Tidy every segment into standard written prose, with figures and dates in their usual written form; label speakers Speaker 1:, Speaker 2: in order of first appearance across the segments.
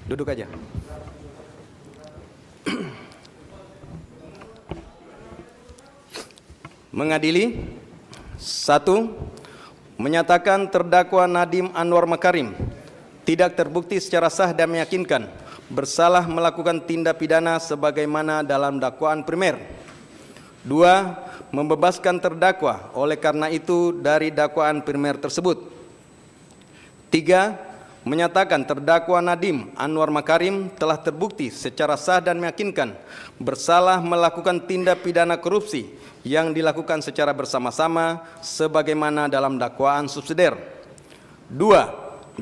Speaker 1: Duduk aja. Mengadili. 1. Menyatakan terdakwa Nadiem Anwar Makarim tidak terbukti secara sah dan meyakinkan bersalah melakukan tindak pidana sebagaimana dalam dakwaan primer. 2. Membebaskan terdakwa oleh karena itu dari dakwaan primer tersebut. 3. Menyatakan terdakwa Nadiem Anwar Makarim telah terbukti secara sah dan meyakinkan bersalah melakukan tindak pidana korupsi yang dilakukan secara bersama-sama sebagaimana dalam dakwaan subsidiar. 4.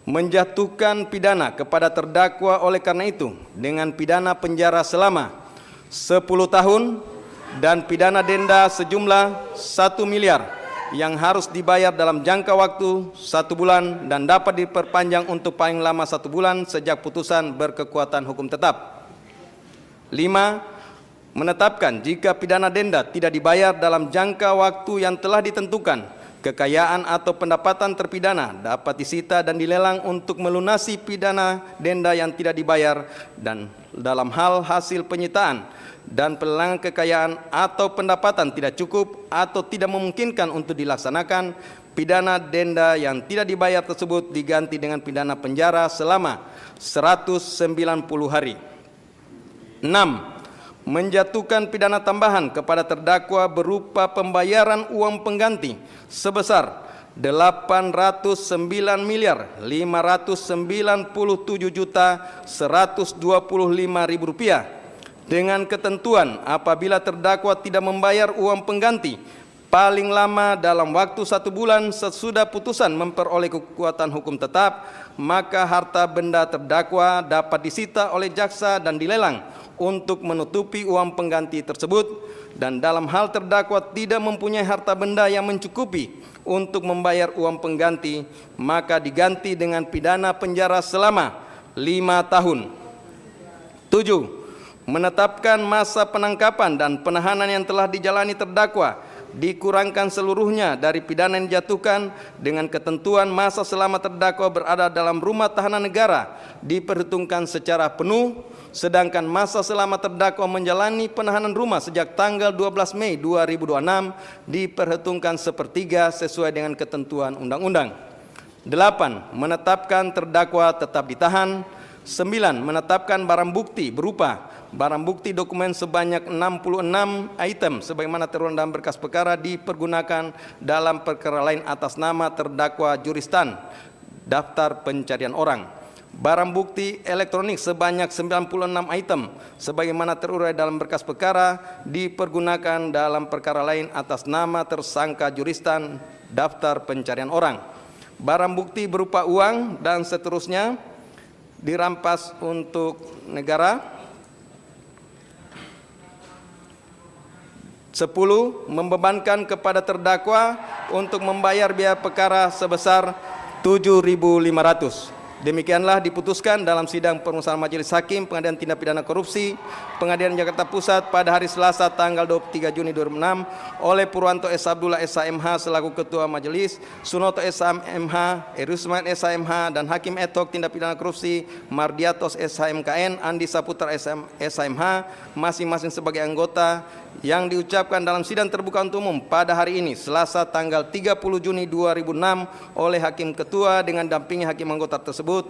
Speaker 1: Menjatuhkan pidana kepada terdakwa oleh karena itu dengan pidana penjara selama 10 tahun dan pidana denda sejumlah 1 miliar yang harus dibayar dalam jangka waktu 1 bulan dan dapat diperpanjang untuk paling lama 1 bulan sejak putusan berkekuatan hukum tetap. 5. Menetapkan jika pidana denda tidak dibayar dalam jangka waktu yang telah ditentukan, kekayaan atau pendapatan terpidana dapat disita dan dilelang untuk melunasi pidana denda yang tidak dibayar, dan dalam hal hasil penyitaan dan pelelangan kekayaan atau pendapatan tidak cukup atau tidak memungkinkan untuk dilaksanakan, pidana denda yang tidak dibayar tersebut diganti dengan pidana penjara selama 190 hari. 6. Menjatuhkan pidana tambahan kepada terdakwa berupa pembayaran uang pengganti sebesar 809.597.125.000 rupiah dengan ketentuan apabila terdakwa tidak membayar uang pengganti paling lama dalam waktu 1 bulan sesudah putusan memperoleh kekuatan hukum tetap, maka harta benda terdakwa dapat disita oleh jaksa dan dilelang untuk menutupi uang pengganti tersebut, dan dalam hal terdakwa tidak mempunyai harta benda yang mencukupi untuk membayar uang pengganti, maka diganti dengan pidana penjara selama 5 tahun. 7. Menetapkan masa penangkapan dan penahanan yang telah dijalani terdakwa dikurangkan seluruhnya dari pidana yang dijatuhkan dengan ketentuan masa selama terdakwa berada dalam rumah tahanan negara diperhitungkan secara penuh, sedangkan masa selama terdakwa menjalani penahanan rumah sejak tanggal 12 Mei 2026 diperhitungkan sepertiga sesuai dengan ketentuan undang-undang. 8. Menetapkan terdakwa tetap ditahan. 9. Menetapkan barang bukti berupa barang bukti dokumen sebanyak 66 item sebagaimana tertuang dalam berkas perkara dipergunakan dalam perkara lain atas nama terdakwa Juristan daftar pencarian orang. Barang bukti elektronik sebanyak 96 item sebagaimana terurai dalam berkas perkara dipergunakan dalam perkara lain atas nama tersangka Juristan daftar pencarian orang. Barang bukti berupa uang dan seterusnya dirampas untuk negara. 10. Membebankan kepada terdakwa untuk membayar biaya perkara sebesar 7.500. Demikianlah diputuskan dalam sidang permusawaratan Majelis Hakim Pengadilan Tindak Pidana Korupsi Pengadilan Jakarta Pusat pada hari Selasa tanggal 23 Juni 2006 oleh Purwanto S. Abdullah SHMH selaku Ketua Majelis, Sunoto SHMH, Erusman SHMH, dan Hakim ad hoc Tindak Pidana Korupsi Mardiatos SHMKN, Andi Saputra SHMH masing-masing sebagai anggota, yang diucapkan dalam sidang terbuka untuk umum pada hari ini Selasa tanggal 30 Juni 2006 oleh Hakim Ketua dengan dampingi hakim anggota tersebut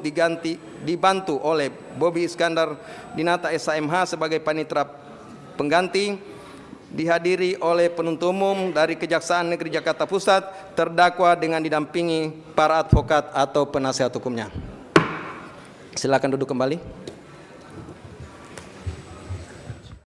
Speaker 1: dibantu oleh Bobi Iskandar Dinata SHMH sebagai panitera pengganti, dihadiri oleh penuntut umum dari Kejaksaan Negeri Jakarta Pusat, terdakwa dengan didampingi para advokat atau penasihat hukumnya. Silakan duduk kembali.